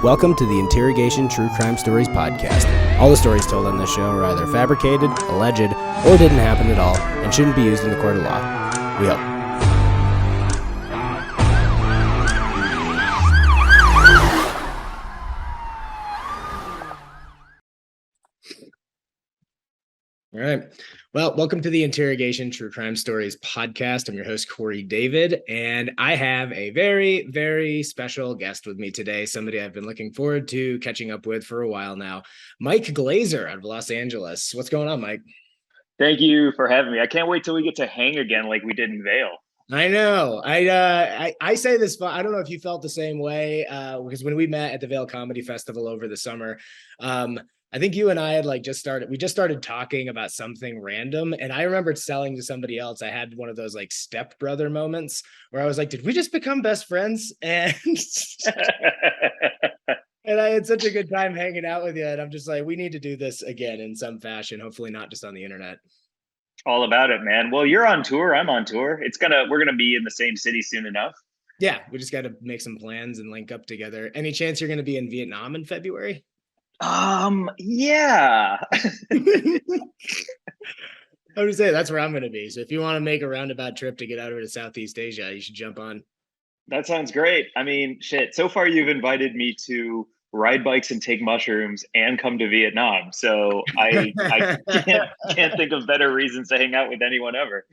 Welcome to the Interrogation True Crime Stories podcast. All the stories told on this show are either fabricated, alleged, or didn't happen at all and shouldn't be used in the court of law. We hope. All right. Well, welcome to the Interrogation True Crime Stories podcast. I'm your host, Corey David, and I have a very, very special guest with me today, somebody I've been looking forward to catching up with for a while now, Mike Glazer out of Los Angeles. What's going on, Mike? Thank you for having me. I can't wait till we get to hang again like we did in Vail. I know. I say this, but I don't know if you felt the same way because when we met at the Vail Comedy Festival over the summer, I think you and I had we just started talking about something random. And I remembered selling to somebody else. I had one of those like stepbrother moments where I was like, did we just become best friends? And and I had such a good time hanging out with you. And I'm just like, we need to do this again in some fashion, hopefully not just on the internet. All about it, man. Well, you're on tour. I'm on tour. We're gonna be in the same city soon enough. Yeah, we just got to make some plans and link up together. Any chance you're going to be in Vietnam in February? Yeah. I would say that's where I'm going to be. So if you want to make a roundabout trip to get out over to Southeast Asia, you should jump on. That sounds great. I mean, shit. So far, you've invited me to ride bikes and take mushrooms and come to Vietnam. So I can't think of better reasons to hang out with anyone ever.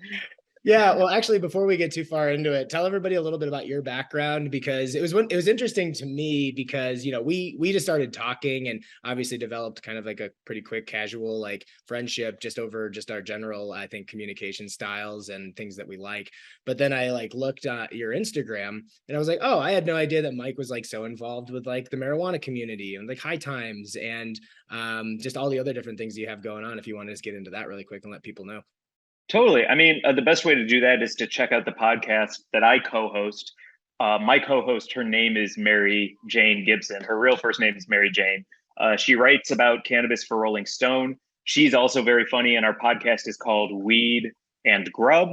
Yeah, well, actually, before we get too far into it, tell everybody a little bit about your background because it was interesting to me because we just started talking and obviously developed kind of like a pretty quick casual like friendship just over just our general I think communication styles and things that we like. But then I like looked at your Instagram and I was like, oh, I had no idea that Mike was like so involved with like the marijuana community and like High Times and just all the other different things you have going on. If you want to just get into that really quick and let people know. Totally. I mean, the best way to do that is to check out the podcast that I co-host. My co-host, her name is Mary Jane Gibson. Her real first name is Mary Jane. She writes about cannabis for Rolling Stone. She's also very funny, and our podcast is called Weed and Grub.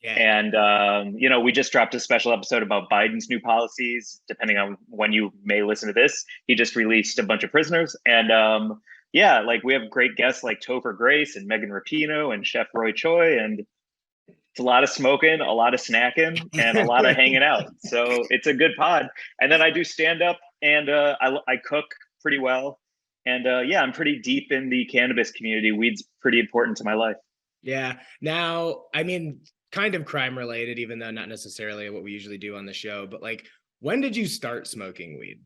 Yeah. And, we just dropped a special episode about Biden's new policies. Depending on when you may listen to this, he just released a bunch of prisoners. And yeah, like we have great guests like Topher Grace and Megan Rapinoe and Chef Roy Choi. And it's a lot of smoking, a lot of snacking, and a lot of hanging out. So it's a good pod. And then I do stand up and I cook pretty well. And yeah, I'm pretty deep in the cannabis community. Weed's pretty important to my life. Yeah. Now, I mean, kind of crime related, even though not necessarily what we usually do on the show, but like, when did you start smoking weed?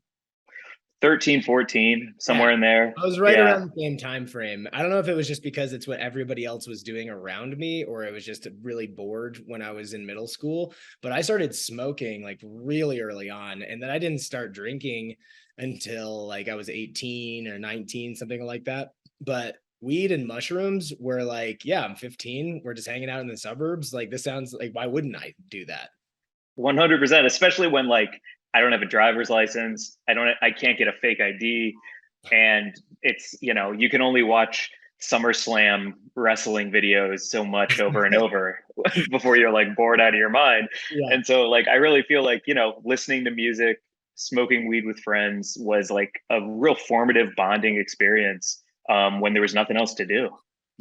13, 14, somewhere in there. I was right around the same time frame. I don't know if it was just because it's what everybody else was doing around me, or it was just really bored when I was in middle school. But I started smoking like really early on, and then I didn't start drinking until like I was 18 or 19, something like that. But weed and mushrooms were like, yeah, I'm 15. We're just hanging out in the suburbs. Like, this sounds like, why wouldn't I do that? 100%, especially when like I don't have a driver's license. I can't get a fake ID. And it's, you can only watch SummerSlam wrestling videos so much over and over before you're like bored out of your mind. Yeah. And so like, I really feel like, listening to music, smoking weed with friends was like a real formative bonding experience when there was nothing else to do.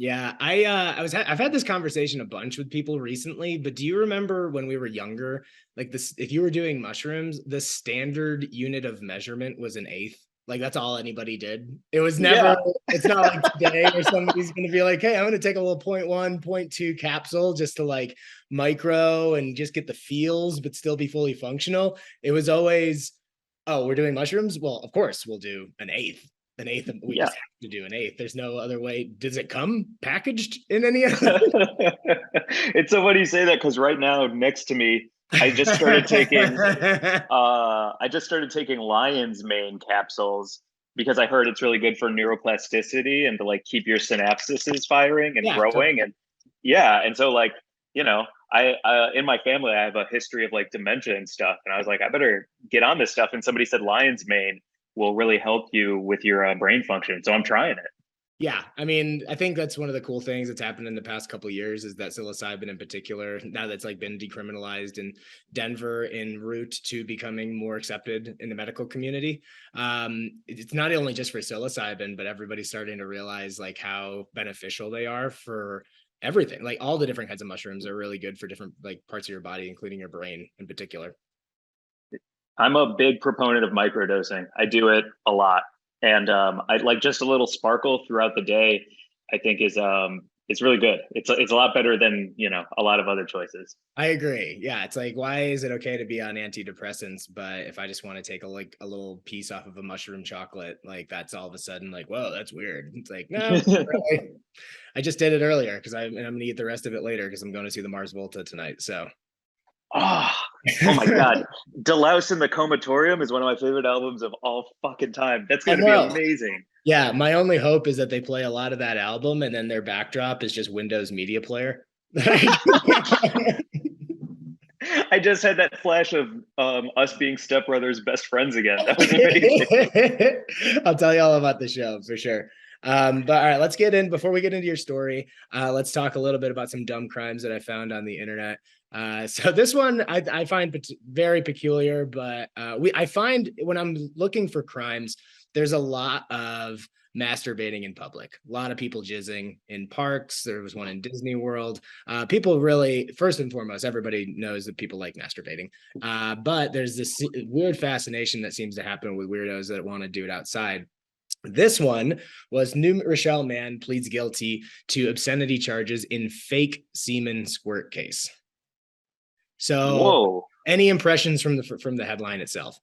Yeah, I've had this conversation a bunch with people recently, but do you remember when we were younger, like this, if you were doing mushrooms, the standard unit of measurement was an eighth. Like that's all anybody did. It was never, it's not like today where somebody's going to be like, hey, I'm going to take a little 0.1, 0.2 capsule just to like micro and just get the feels, but still be fully functional. It was always, oh, we're doing mushrooms. Well, of course we'll do an eighth. We just have to do an eighth. There's no other way. Does it come packaged in any other? It's so funny you say that because right now next to me, I just started taking lion's mane capsules because I heard it's really good for neuroplasticity and to like keep your synapses firing and growing. Totally. And yeah, and so like, I in my family I have a history of like dementia and stuff, and I was like, I better get on this stuff. And somebody said lion's mane will really help you with your brain function. So I'm trying it. Yeah, I mean, I think that's one of the cool things that's happened in the past couple of years is that psilocybin in particular, now that's like been decriminalized in Denver en route to becoming more accepted in the medical community. It's not only just for psilocybin, but everybody's starting to realize like how beneficial they are for everything. Like all the different kinds of mushrooms are really good for different like parts of your body, including your brain in particular. I'm a big proponent of microdosing. I do it a lot, and I like just a little sparkle throughout the day. I think is it's really good. It's a lot better than a lot of other choices. I agree. Yeah, it's like, why is it okay to be on antidepressants, but if I just want to take a little piece off of a mushroom chocolate, like that's all of a sudden like, whoa, that's weird. It's like, no, really. I just did it earlier because I'm gonna eat the rest of it later because I'm going to see the Mars Volta tonight. So, Oh, oh my God. Delouse in the Comatorium is one of my favorite albums of all fucking time. That's I going to be know. amazing. Yeah, my only hope is that they play a lot of that album and then their backdrop is just Windows Media Player. I just had that flash of us being stepbrothers, best friends again. That was amazing. I'll tell you all about the show for sure. But all right, let's get in before we get into your story. Let's talk a little bit about some dumb crimes that I found on the internet. So this one I find very peculiar, but I find when I'm looking for crimes, there's a lot of masturbating in public. A lot of people jizzing in parks. There was one in Disney World. People really, first and foremost, everybody knows that people like masturbating. But there's this weird fascination that seems to happen with weirdos that want to do it outside. This one was New Rochelle man pleads guilty to obscenity charges in fake semen squirt case. So, Whoa. any impressions from the headline itself?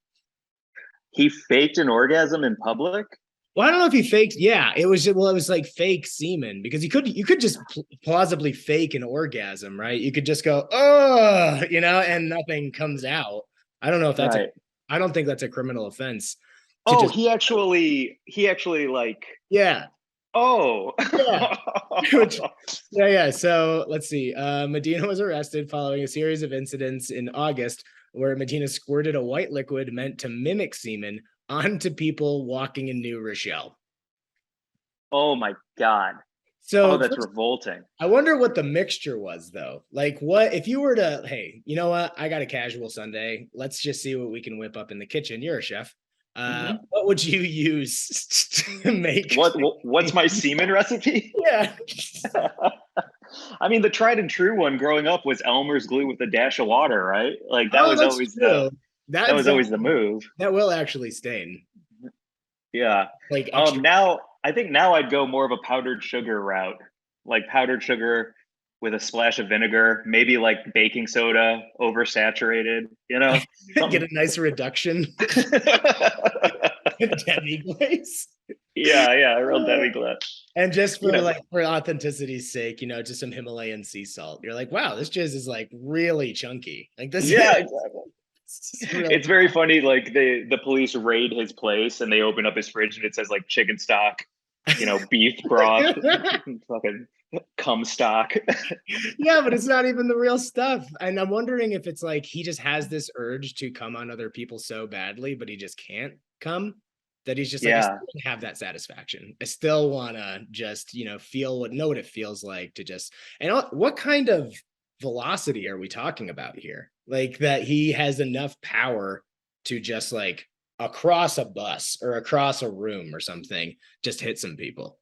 He faked an orgasm in public? Well, I don't know if he faked. Yeah, it was like fake semen because you could just plausibly fake an orgasm, right? You could just go, oh, and nothing comes out. I don't know if that's Right. I don't think that's a criminal offense. Oh, he actually like. Yeah. Oh. Yeah. Yeah. So let's see. Medina was arrested following a series of incidents in August where Medina squirted a white liquid meant to mimic semen onto people walking in New Rochelle. Oh my God. So that's revolting. I wonder what the mixture was though. Like what if you were to, hey, you know what? I got a casual Sunday. Let's just see what we can whip up in the kitchen. You're a chef. What would you use to make what's my semen recipe? Yeah. I mean, the tried and true one growing up was Elmer's glue with a dash of water, right? Like that was always true. that was always the move. That will actually stain. Yeah. Like now I think now I'd go more of a powdered sugar route, like powdered sugar with a splash of vinegar, maybe like baking soda oversaturated, get a nice reduction. Demi glaze. Yeah, a real demi glaze. And just for for authenticity's sake, just some Himalayan sea salt. You're like, wow, this jizz is like really chunky. Like this. Yeah, exactly. It's very funny. Like the police raid his place and they open up his fridge and it says like chicken stock, beef broth, fucking cum stock. Yeah, but it's not even the real stuff. And I'm wondering if it's like he just has this urge to come on other people so badly, but he just can't come. That he's just like, I still have that satisfaction. I still want to just, know what it feels like to just, and what kind of velocity are we talking about here? Like that he has enough power to just like across a bus or across a room or something, just hit some people.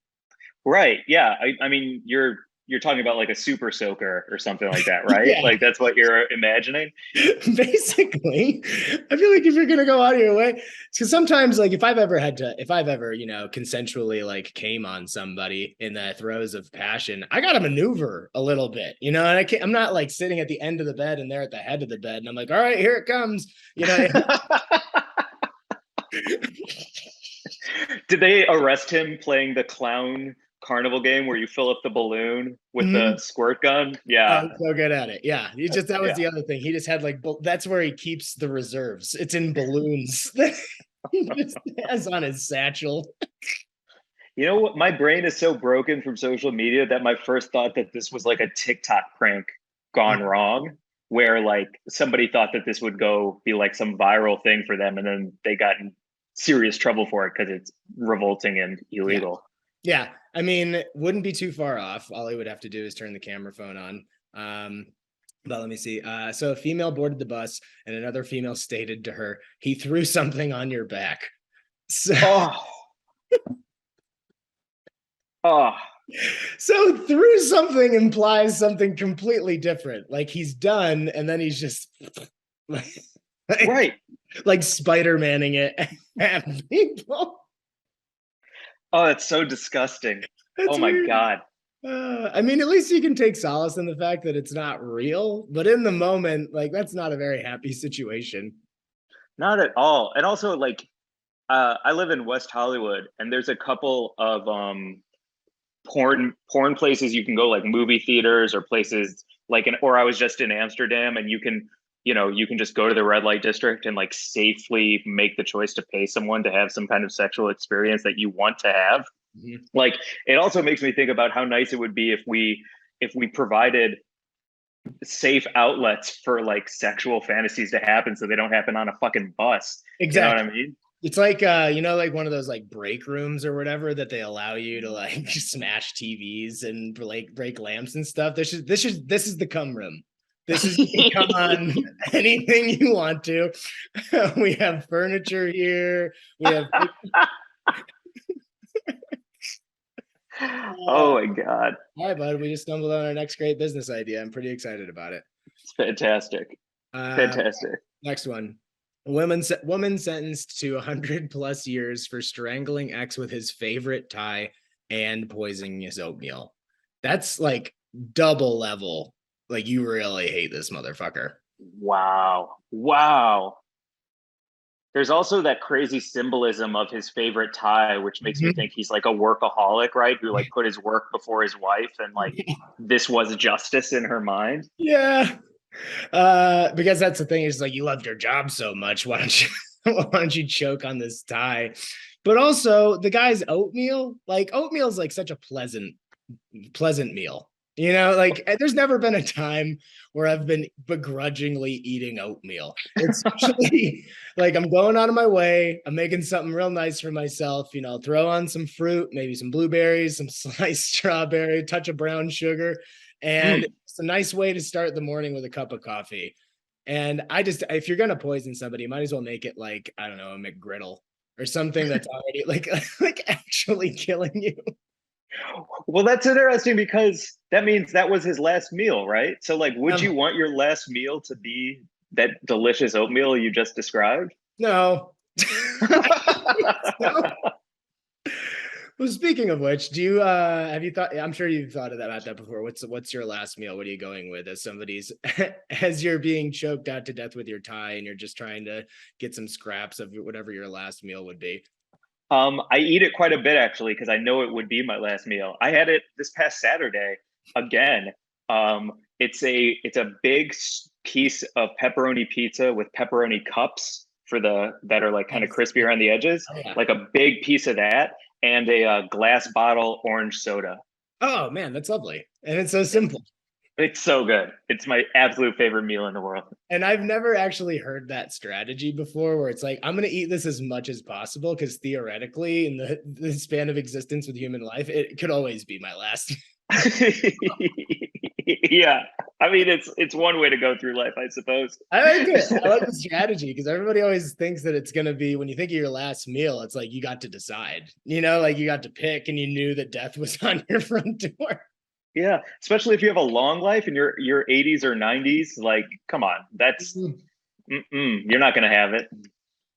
Right. Yeah. I mean, you're talking about like a super soaker or something like that, right? Yeah. Like that's what you're imagining. Basically, I feel like if you're gonna go out of your way, because sometimes like if I've ever consensually like came on somebody in the throes of passion, I gotta maneuver a little bit, and I'm not like sitting at the end of the bed and they're at the head of the bed and I'm like, all right, here it comes, Did they arrest him playing the clown carnival game where you fill up the balloon with the squirt gun? Yeah. I'm so good at it. Yeah. That was the other thing. He just had like, that's where he keeps the reserves. It's in balloons. He just has on his satchel. You know what? My brain is so broken from social media that my first thought that this was like a TikTok prank gone wrong, where like somebody thought that this would be like some viral thing for them. And then they got in serious trouble for it because it's revolting and illegal. Yeah, I mean, wouldn't be too far off. All he would have to do is turn the camera phone on. But let me see. So a female boarded the bus, and another female stated to her, "He threw something on your back." So, Oh, oh, so threw something implies something completely different. Like he's done, and then he's just like, right. like Spider-Manning it at people. Oh, that's so disgusting. That's Oh my weird. God. I mean, at least you can take solace in the fact that it's not real, but in the moment, like that's not a very happy situation. Not at all. And also, like, I live in West Hollywood, and there's a couple of porn places you can go, like movie theaters or places like or I was just in Amsterdam, and you can just go to the red light district and like safely make the choice to pay someone to have some kind of sexual experience that you want to have. Mhm. Like, it also makes me think about how nice it would be if we provided safe outlets for like sexual fantasies to happen so they don't happen on a fucking bus. You know what I Exactly. mean? It's like like one of those like break rooms or whatever that they allow you to like smash TVs and like break lamps and stuff. This is the cum room. This is, you can come on anything you want to. We have furniture here. We have Oh my God. all right, bud. We just stumbled on our next great business idea. I'm pretty excited about it. It's fantastic. Uh, Fantastic. Next one. Woman sentenced to 100 plus years for strangling ex with his favorite tie and poisoning his oatmeal. That's like double level. Like you really hate this motherfucker. Wow. Wow. There's also that crazy symbolism of his favorite tie, which makes me Mhm. think he's like a workaholic, right? Who like put his work before his wife, and like this was justice in her mind. Yeah. Because that's the thing is like you loved your job so much. Why don't you why don't you choke on this tie? But also the guy's oatmeal, like oatmeal is like such a pleasant meal. You know, like there's never been a time where I've been begrudgingly eating oatmeal. It's usually like I'm going out of my way, I'm making something real nice for myself, throw on some fruit, maybe some blueberries, some sliced strawberry, touch of brown sugar, and Mm. it's a nice way to start the morning with a cup of coffee. And if you're gonna poison somebody, you might as well make it like, I don't know, a McGriddle or something that's already like like actually killing you. Well, that's interesting because that means that was his last meal, right? So, like, would Um, you want your last meal to be that delicious oatmeal you just described? no. No. Well, speaking of which, do you have you thought, I'm sure you've thought of that about that before. What's your last meal? What are you going with as somebody's as you're being choked out to death with your tie and you're just trying to get some scraps of whatever your last meal would be? I eat it quite a bit actually because I know it would be my last meal. I had it this past Saturday again. It's a big piece of pepperoni pizza with pepperoni cups for the that are like kind of Yes. crispy around the edges, Oh yeah. like a big piece of that, and a glass bottle orange soda. Oh man, that's lovely. And it's so simple. It's so good. It's my absolute favorite meal in the world. And I've never actually heard that strategy before where it's like, I'm going to eat this as much as possible because theoretically, in the span of existence with human life, it could always be my last. Yeah, I mean it's one way to go through life, I suppose. I like it. I like the strategy because everybody always thinks that it's going to be when you think of your last meal, it's like you got to decide, like you got to pick and you knew that death was on your front door. Yeah, especially if you have a long life in your 80s or 90s, like come on, that's you're not gonna have it.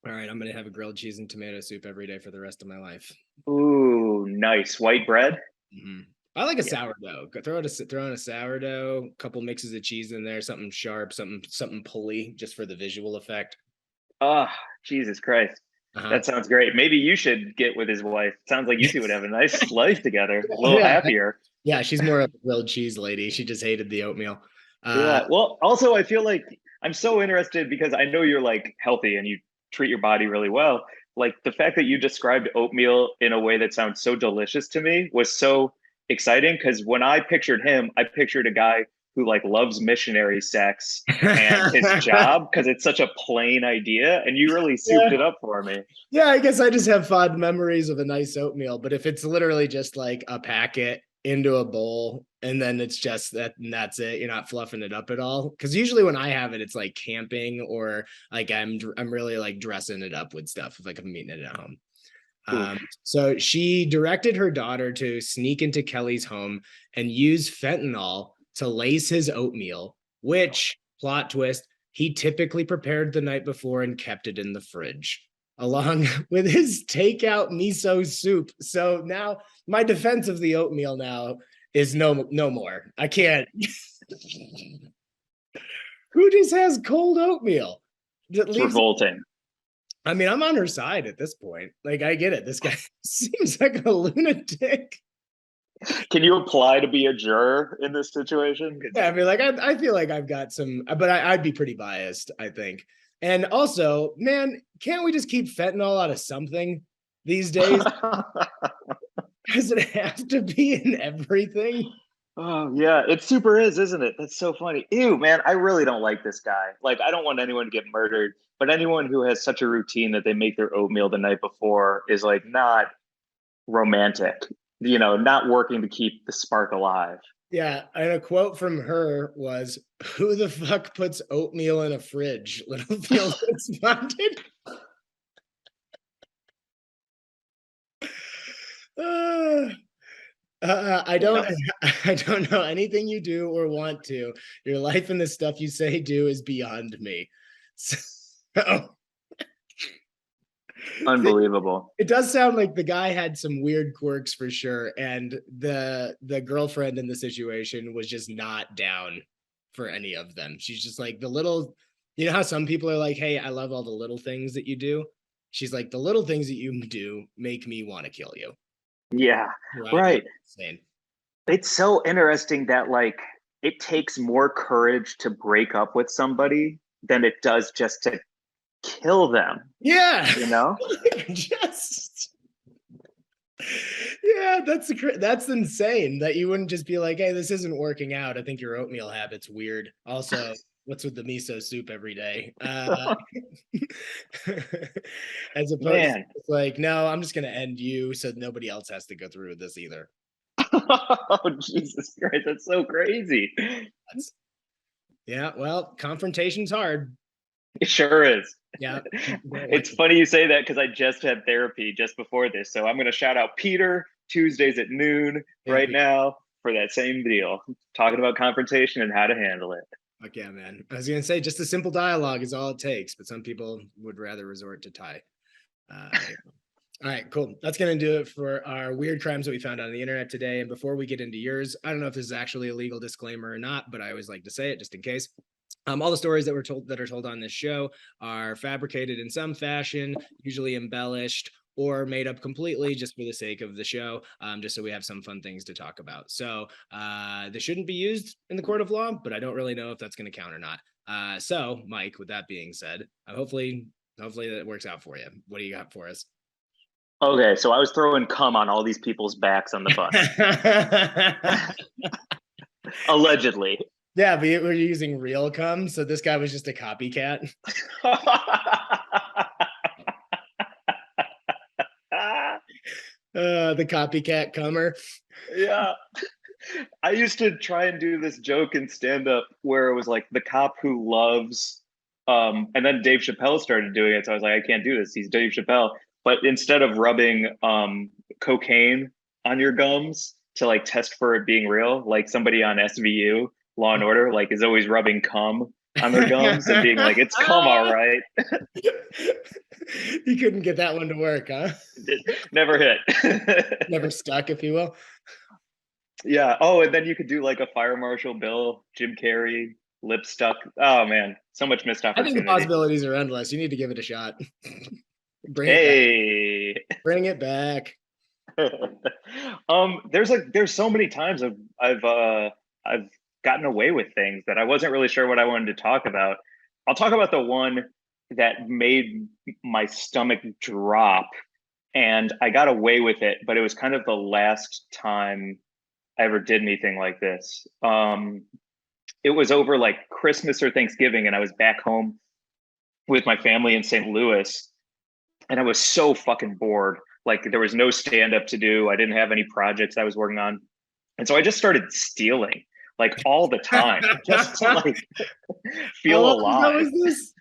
All right, I'm going to have a grilled cheese and tomato soup every day for the rest of my life. Ooh, nice white bread. Mhm. I like a Yeah. sourdough. Throw in a sourdough, a couple mixes of cheese in there, something sharp, something pulley, just for the visual effect. Oh, Jesus Christ. Uh-huh. That sounds great. Maybe you should get with his wife. Sounds like you two would have a nice life together, a little Yeah, happier. yeah. She's more of a grilled cheese lady. She just hated the oatmeal. Yeah. Well, also, I feel like I'm so interested because I know you're like healthy and you treat your body really well. Like the fact that you described oatmeal in a way that sounds so delicious to me was so exciting because when I pictured him, I pictured a guy who like loves missionary sex and his job because it's such a plain idea, and you really souped it up for me. Yeah, I guess I just have fond memories of a nice oatmeal, but if it's literally just like a packet into a bowl and then it's just that and that's it, you're not fluffing it up at all. Because usually when I have it, it's like camping or like I'm really like dressing it up with stuff, like I'm eating it at home. So she directed her daughter to sneak into Kelly's home and use fentanyl to lace his oatmeal, which, plot twist, he typically prepared the night before and kept it in the fridge, along with his takeout miso soup. So now my defense of the oatmeal now is no more. I can't. Who just has cold oatmeal? It's revolting. I mean, I'm on her side at this point. Like, I get it. This guy seems like a lunatic. Can you apply to be a juror in this situation? Yeah, I mean, like, I feel like I've got some, but I'd be pretty biased, I think. And also, man, can't we just keep fentanyl out of something these days? Does it have to be in everything? Oh yeah, it super is, isn't it? That's so funny. Ew, man, I really don't like this guy. Like, I don't want anyone to get murdered, but anyone who has such a routine that they make their oatmeal the night before is like not romantic, not working to keep the spark alive. Yeah, and a quote from her was, "Who the fuck puts oatmeal in a fridge?" Littlefield responded. I don't know anything you do or want to. Your life and the stuff you say do is beyond me. So, Unbelievable. it does sound like the guy had some weird quirks for sure, and the girlfriend in the situation was just not down for any of them. She's just like the little, you know how some people are like, "Hey, I love all the little things that you do." She's like, "The little things that you do make me want to kill you." Yeah, right. It's so interesting that like it takes more courage to break up with somebody than it does just to kill them. Yeah. You know? Just yeah, that's insane that you wouldn't just be like, "Hey, this isn't working out. I think your oatmeal habit's weird. Also, what's with the miso soup every day?" As opposed to like, "No, I'm just gonna end you so nobody else has to go through with this either." Oh, Jesus Christ, that's so crazy. Yeah, well, confrontation's hard. It sure is. Yeah. It's funny you say that because I just had therapy just before this. So I'm going to shout out Peter Tuesdays at noon right now for that same deal, talking about confrontation and how to handle it. Fuck yeah, man. I was going to say just a simple dialogue is all it takes, but some people would rather resort to Thai. All right, cool. That's going to do it for our weird crimes that we found on the internet today. And before we get into yours, I don't know if this is actually a legal disclaimer or not, but I always like to say it just in case. All the stories that are told on this show are fabricated in some fashion, usually embellished or made up completely just for the sake of the show, just so we have some fun things to talk about. So they shouldn't be used in the court of law, but I don't really know if that's going to count or not. So, Mike, with that being said, hopefully that works out for you. What do you got for us? Okay, so I was throwing cum on all these people's backs on the bus. Allegedly. Yeah, but we're using real cum, so this guy was just a copycat. The copycat cummer. Yeah. I used to try and do this joke in stand-up where it was like the cop who loves, and then Dave Chappelle started doing it. So I was like, I can't do this. He's Dave Chappelle. But instead of rubbing cocaine on your gums to like test for it being real, like somebody on SVU, Law and Order, like is always rubbing cum on their gums and being like, it's cum, all right. You couldn't get that one to work, huh? Never hit. Never stuck, if you will. Yeah. Oh, and then you could do like a Fire Marshal Bill, Jim Carrey, lip stuck. Oh man, so much missed opportunity. I think the possibilities are endless. You need to give it a shot. Bring it back. There's so many times I've gotten away with things that I wasn't really sure what I wanted to talk about. I'll talk about the one that made my stomach drop, and I got away with it, but it was kind of the last time I ever did anything like this. it was over like Christmas or Thanksgiving, and I was back home with my family in St. Louis, and I was so fucking bored. Like there was no stand up to do. I didn't have any projects I was working on. And so I just started stealing like all the time just to like How feel long ago alive. was this?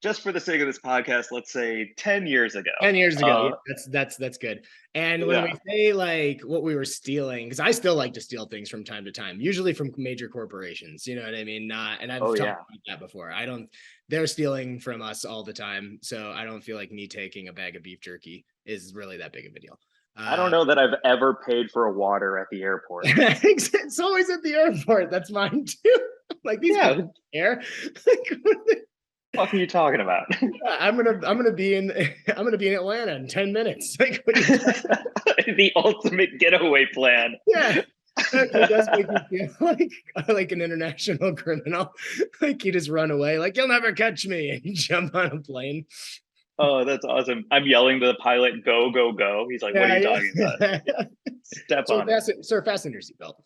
Just for the sake of this podcast, let's say 10 years ago. 10 years ago. Yeah, that's good. And when we Yeah. say like what we were stealing, because I still like to steal things from time to time, usually from major corporations, you know what I mean? Not, and I've Oh talked yeah. about that before. They're stealing from us all the time. So I don't feel like me taking a bag of beef jerky is really that big of a deal. I don't know that I've ever paid for a water at the airport. It's always at the airport. That's mine too. Like these Yeah, people care. what the fuck are you talking about? I'm gonna be in Atlanta in 10 minutes. Like what are you The ultimate getaway plan. Yeah. It does make you feel like an international criminal. Like you just run away, like you'll never catch me, and you jump on a plane. Oh, that's awesome. I'm yelling to the pilot, go, go, go. He's like, what are you talking about? Step on it. Sir, fasten your seatbelt.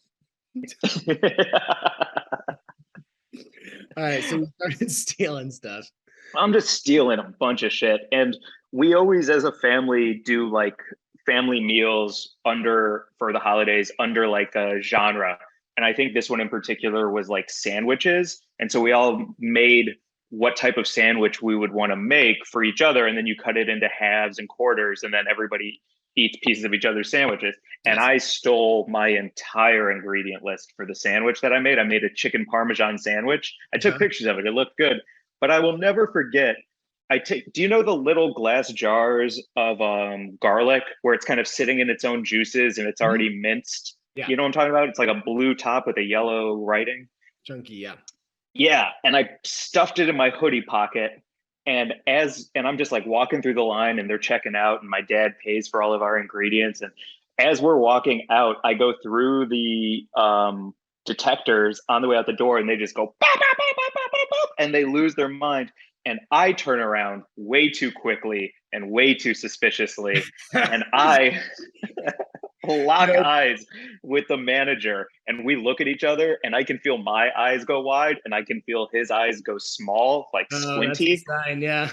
All right, so we started stealing stuff. I'm just stealing a bunch of shit. And we always, as a family, do like family meals for the holidays under like a genre. And I think this one in particular was like sandwiches. And so we all made what type of sandwich we would want to make for each other. And then you cut it into halves and quarters, and then everybody eats pieces of each other's sandwiches. And I stole my entire ingredient list for the sandwich that I made. I made a chicken Parmesan sandwich. I took pictures of it. It looked good. But I will never forget. Do you know the little glass jars of garlic where it's kind of sitting in its own juices and it's already minced? Yeah. You know what I'm talking about? It's like a blue top with a yellow writing. Chunky, yeah. Yeah. And I stuffed it in my hoodie pocket. And I'm just like walking through the line, and they're checking out, and my dad pays for all of our ingredients. And as we're walking out, I go through the detectors on the way out the door, and they just go, bop, bop, bop, bop, bop, bop, bop, and they lose their mind. And I turn around way too quickly and way too suspiciously. And I lock eyes with the manager, and we look at each other, and I can feel my eyes go wide, and I can feel his eyes go small, like squinty. That's a sign, yeah.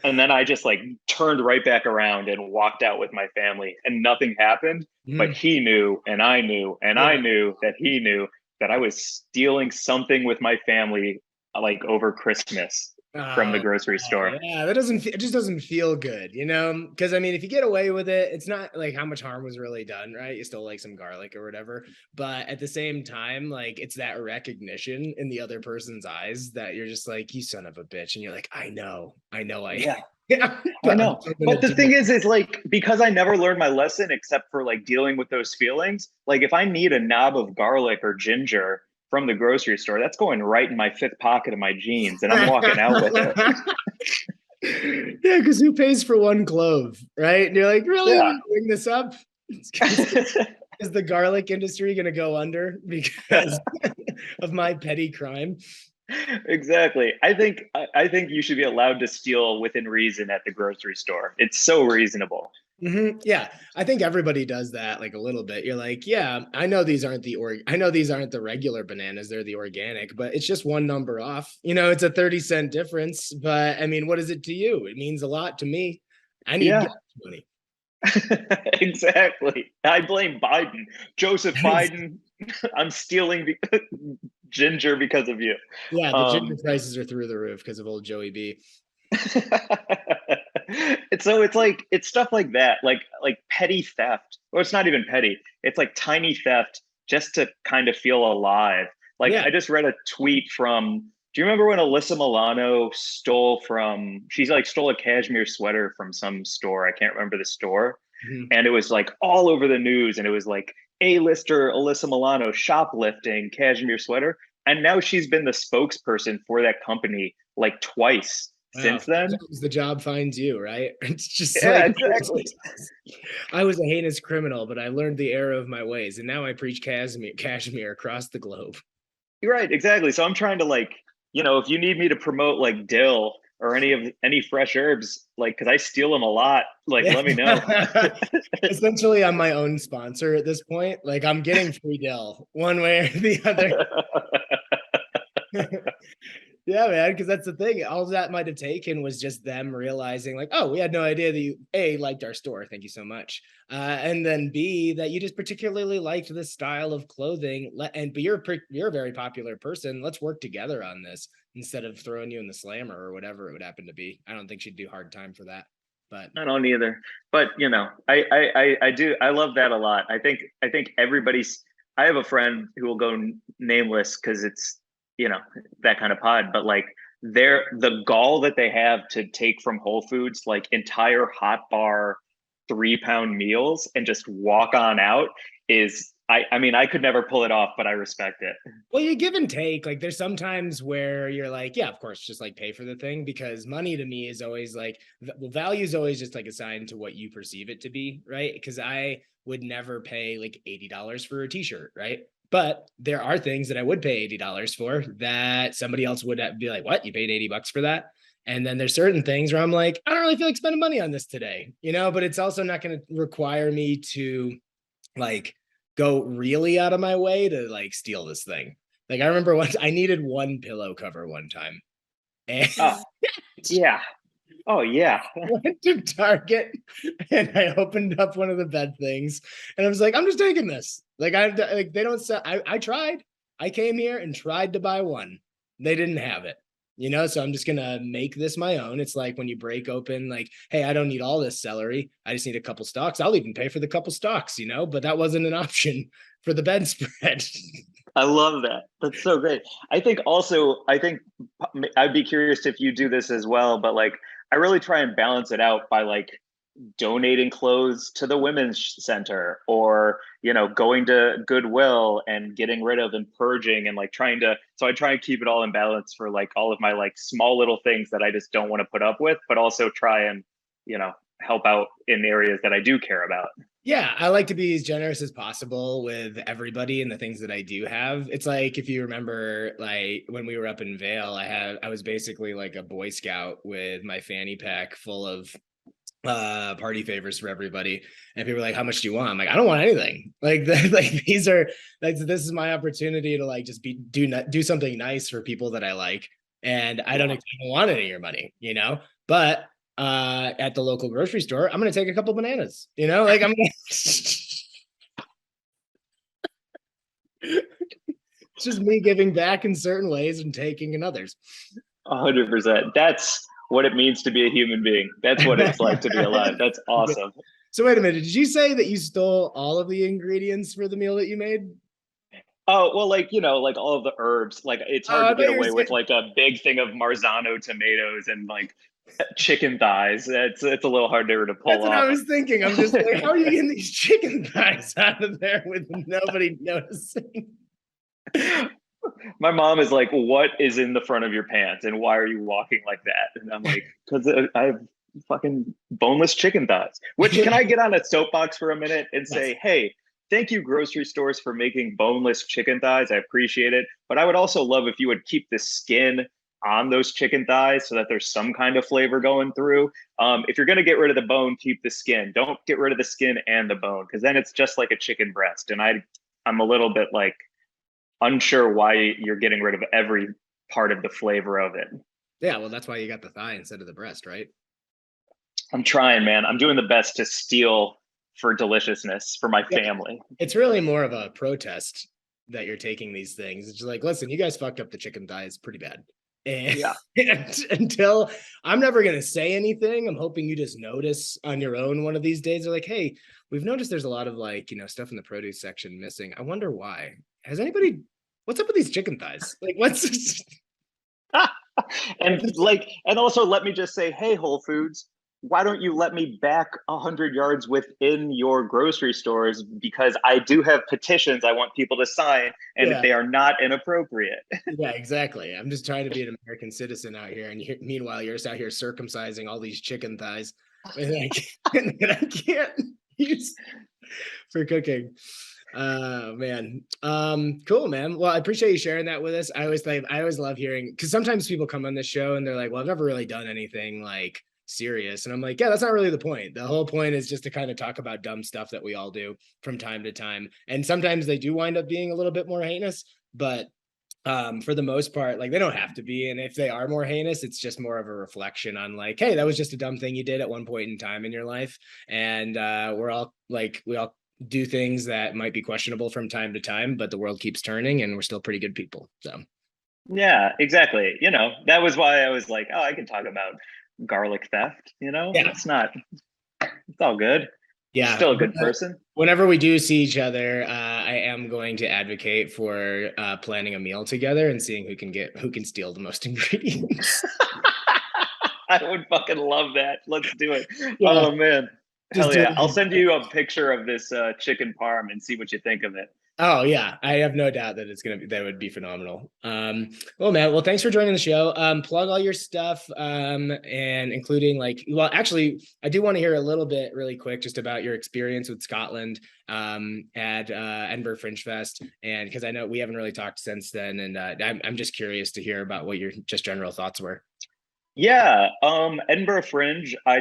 And then I just like turned right back around and walked out with my family, and nothing happened. But he knew, and I knew, and I knew that he knew that I was stealing something with my family like over Christmas from the grocery store. Yeah, it just doesn't feel good, you know? Because I mean, if you get away with it, it's not like how much harm was really done, right? You still like some garlic or whatever. But at the same time, like it's that recognition in the other person's eyes that you're just like, you son of a bitch. And you're like, I know. Yeah. Yeah, I know. But the thing is like, because I never learned my lesson except for like dealing with those feelings, like if I need a knob of garlic or ginger from the grocery store, that's going right in my fifth pocket of my jeans, and I'm walking out with it. Yeah, because who pays for one clove, right? And you're like, really? Yeah. Bring this up? Is the garlic industry going to go under because of my petty crime? Exactly. I think you should be allowed to steal within reason at the grocery store. It's so reasonable. Yeah, I think everybody does that like a little bit. You're like, yeah, I know these aren't the regular bananas, they're the organic, but it's just one number off. You know, it's a 30-cent difference, but I mean, what is it to you? It means a lot to me. I need gas money. Exactly. I blame Biden. Joseph Biden, I'm stealing ginger because of you. Yeah, the ginger prices are through the roof because of old Joey B. It's stuff like that, like petty theft. Or it's not even petty. It's like tiny theft just to kind of feel alive. Like I just read a tweet from, do you remember when Alyssa Milano stole a cashmere sweater from some store? I can't remember the store. And it was like all over the news, and it was like A-lister Alyssa Milano shoplifting cashmere sweater. And now she's been the spokesperson for that company like twice. Since then, the job finds you, right? It's just exactly. I was a heinous criminal, but I learned the error of my ways, and now I preach cashmere across the globe. You're right, exactly. So I'm trying to if you need me to promote like dill or any fresh herbs, like, because I steal them a lot. Like, let me know. Yeah. Essentially, I'm my own sponsor at this point. Like I'm getting free dill one way or the other. Yeah, man, because that's the thing. All that might have taken was just them realizing, like, oh, we had no idea that you A, liked our store. Thank you so much. And then B, that you just particularly liked this style of clothing. But you're a very popular person. Let's work together on this instead of throwing you in the slammer or whatever it would happen to be. I don't think she'd do hard time for that. But I don't either. But I love that a lot. I think everybody's. I have a friend who will go nameless because it's that kind of pod. But like the gall that they have to take from Whole Foods like entire hot bar 3 pound meals and just walk on out is I mean I could never pull it off, but I respect it. well, you give and take. Like there's sometimes where you're like, yeah, of course, just like pay for the thing because money to me is always like, well, value is always just like assigned to what you perceive it to be, right? Because I would never pay like $80 for a t-shirt, right? But there are things that I would pay $80 for that somebody else would be like, what? You paid $80 for that? And then there's certain things where I'm like, I don't really feel like spending money on this today, but it's also not going to require me to like go really out of my way to like steal this thing. Like I remember once I needed one pillow cover one time. And Oh yeah. Oh yeah. went to Target and I opened up one of the bed things and I was like, I'm just taking this. Like they don't sell. I tried. I came here and tried to buy one. They didn't have it. So I'm just gonna make this my own. It's like when you break open, like, hey, I don't need all this celery. I just need a couple stalks. I'll even pay for the couple stalks, but that wasn't an option for the bedspread. I love that. That's so great. I think I'd be curious if you do this as well, but like I really try and balance it out by like donating clothes to the women's center or going to Goodwill and getting rid of and purging and like I try and keep it all in balance for like all of my like small little things that I just don't want to put up with, but also try and help out in areas that I do care about. Yeah, I like to be as generous as possible with everybody and the things that I do have. It's like if you remember, like when we were up in Vale, I was basically like a Boy Scout with my fanny pack full of party favors for everybody. And people were like, how much do you want? I'm like, I don't want anything. Like these are like this is my opportunity to like just do something nice for people that I like. And I don't even want any of your money, But at the local grocery store, I'm gonna take a couple bananas, like I'm gonna it's just me giving back in certain ways and taking in others. 100%. That's what it means to be a human being. That's what it's like to be alive. That's awesome. So wait a minute, did you say that you stole all of the ingredients for the meal that you made? Oh, well, like, like all of the herbs, like it's hard to get away with like a big thing of Marzano tomatoes and like chicken thighs. It's a little harder to pull off. That's what off. I was thinking. I'm just like, how are you getting these chicken thighs out of there with nobody noticing? My mom is like, what is in the front of your pants and why are you walking like that? And I'm like, because I have fucking boneless chicken thighs. Which, can I get on a soapbox for a minute and say, hey, thank you, grocery stores, for making boneless chicken thighs. I appreciate it. But I would also love if you would keep the skin on those chicken thighs so that there's some kind of flavor going through. If you're going to get rid of the bone, keep the skin. Don't get rid of the skin and the bone, because then it's just like a chicken breast. And I'm a little bit like unsure why you're getting rid of every part of the flavor of it. Yeah, well, that's why you got the thigh instead of the breast, right? I'm trying, man. I'm doing the best to steal for deliciousness for my family. It's really more of a protest that you're taking these things. It's just like, listen, you guys fucked up the chicken thighs pretty bad. And, and until I'm never going to say anything, I'm hoping you just notice on your own one of these days. They're like, hey, we've noticed there's a lot of like, stuff in the produce section missing. I wonder why. What's up with these chicken thighs? Like, what's and also let me just say, hey, Whole Foods, why don't you let me back 100 yards within your grocery stores? Because I do have petitions I want people to sign, and they are not inappropriate. Yeah, exactly. I'm just trying to be an American citizen out here. And meanwhile, you're just out here circumcising all these chicken thighs that I can't use for cooking. Oh man. Cool, man. Well, I appreciate you sharing that with us. I always love hearing, because sometimes people come on this show and they're like, well, I've never really done anything like serious. And I'm like, yeah, that's not really the point. The whole point is just to kind of talk about dumb stuff that we all do from time to time. And sometimes they do wind up being a little bit more heinous, but for the most part, like they don't have to be. And if they are more heinous, it's just more of a reflection on like, hey, that was just a dumb thing you did at one point in time in your life. And we all do things that might be questionable from time to time, but the world keeps turning and we're still pretty good people. So Yeah, exactly. That was why I was like, oh, I can talk about garlic theft. yeah. It's all good. Yeah. Still a good person. Whenever we do see each other, I am going to advocate for planning a meal together and seeing who can steal the most ingredients. I would fucking love that. Let's do it. Yeah, Oh man. just Hell do yeah. I'll it. send you a picture of this chicken parm and see what you think of it. Oh yeah, I have no doubt that that would be phenomenal. Well, man, well, thanks for joining the show. Plug all your stuff, and including actually, I do want to hear a little bit really quick just about your experience with Scotland, at Edinburgh Fringe Fest, and because I know we haven't really talked since then, and I'm just curious to hear about what your just general thoughts were. Yeah. Edinburgh Fringe, I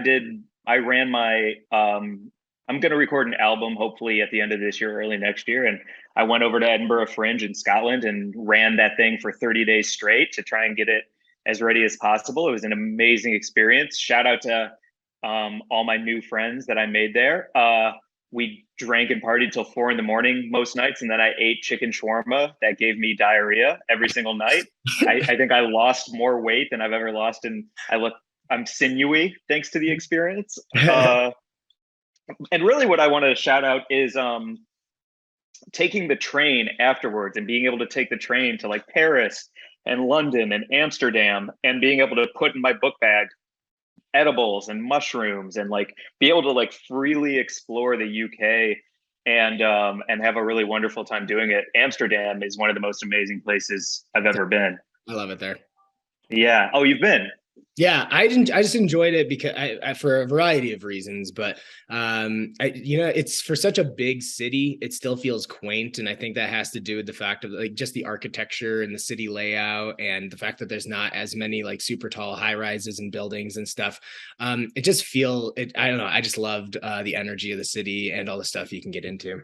ran my I'm gonna record an album hopefully at the end of this year, early next year. And I went over to Edinburgh Fringe in Scotland and ran that thing for 30 days straight to try and get it as ready as possible. It was an amazing experience. Shout out to all my new friends that I made there. We drank and partied till 4 a.m. most nights, and then I ate chicken shawarma that gave me diarrhea every single night. I think I lost more weight than I've ever lost, and I'm sinewy thanks to the experience. And really, what I want to shout out is taking the train afterwards and being able to take the train to like Paris and London and Amsterdam, and being able to put in my book bag edibles and mushrooms and like be able to like freely explore the UK and have a really wonderful time doing it. Amsterdam is one of the most amazing places I've ever been. I love it there. Yeah. Oh, you've been? Yeah, I didn't. I just enjoyed it because for a variety of reasons. But it's for such a big city, it still feels quaint, and I think that has to do with the fact of like just the architecture and the city layout, and the fact that there's not as many like super tall high rises and buildings and stuff. It just I don't know. I just loved the energy of the city and all the stuff you can get into.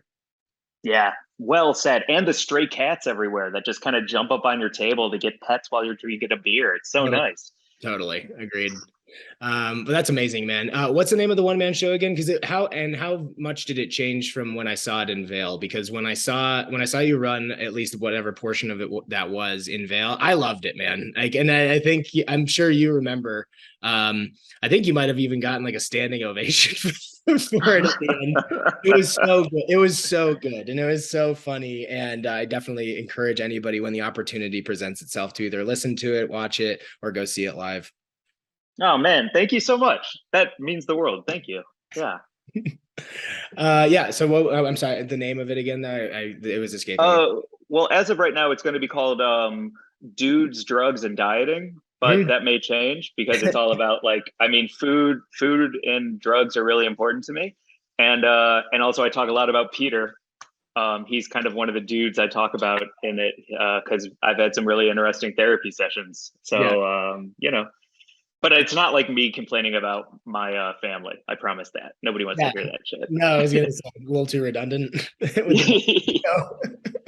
Yeah, well said. And the stray cats everywhere that just kind of jump up on your table to get pets while you're drinking a beer. It's so nice. Totally agreed. But that's amazing, man. What's the name of the one man show again? Because how much did it change from when I saw it in Vale? Because when I saw you run at least whatever portion of it that was in Vale, I loved it, man. Like, and I think I'm sure you remember. I think you might have even gotten like a standing ovation for it at the end. It was so good. It was so good, and it was so funny. And I definitely encourage anybody when the opportunity presents itself to either listen to it, watch it, or go see it live. Oh man, thank you so much. That means the world. Thank you. Yeah. Yeah. So I'm sorry, the name of it again. It was escaping me. Well, as of right now, it's going to be called Dudes, Drugs, and Dieting, but that may change because it's all about food and drugs are really important to me, and also I talk a lot about Peter. He's kind of one of the dudes I talk about in it because I've had some really interesting therapy sessions. So But it's not like me complaining about my family. I promise that. Nobody wants to hear that shit. No, I was going to say a little too redundant.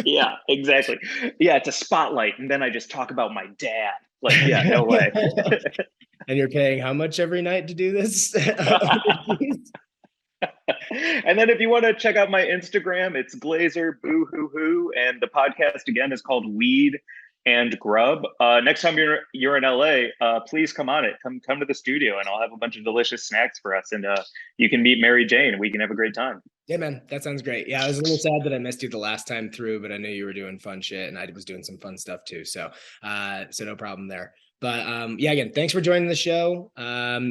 Yeah, exactly. Yeah, it's a spotlight. And then I just talk about my dad. Like, yeah, no way. And you're paying how much every night to do this? And then if you want to check out my Instagram, it's Glazer Boo Hoo Hoo. And the podcast again is called Weed and Grub. Next time you're in LA, please come on it. Come to the studio, and I'll have a bunch of delicious snacks for us. And you can meet Mary Jane, and we can have a great time. Yeah, man, that sounds great. Yeah, I was a little sad that I missed you the last time through, but I knew you were doing fun shit, and I was doing some fun stuff too. So no problem there. But yeah, again, thanks for joining the show.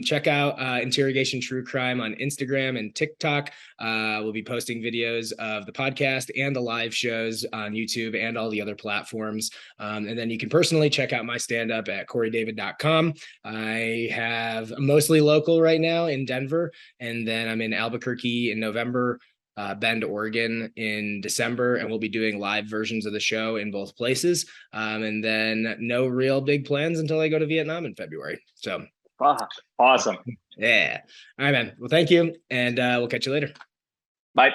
Check out Interrogation True Crime on Instagram and TikTok. We'll be posting videos of the podcast and the live shows on YouTube and all the other platforms. And then you can personally check out my stand-up at CoreyDavid.com. I have mostly local right now in Denver, and then I'm in Albuquerque in November. Bend, Oregon in December, and we'll be doing live versions of the show in both places. And then no real big plans until I go to Vietnam in February. So Awesome. Yeah. All right, man. Well, thank you. And we'll catch you later. Bye.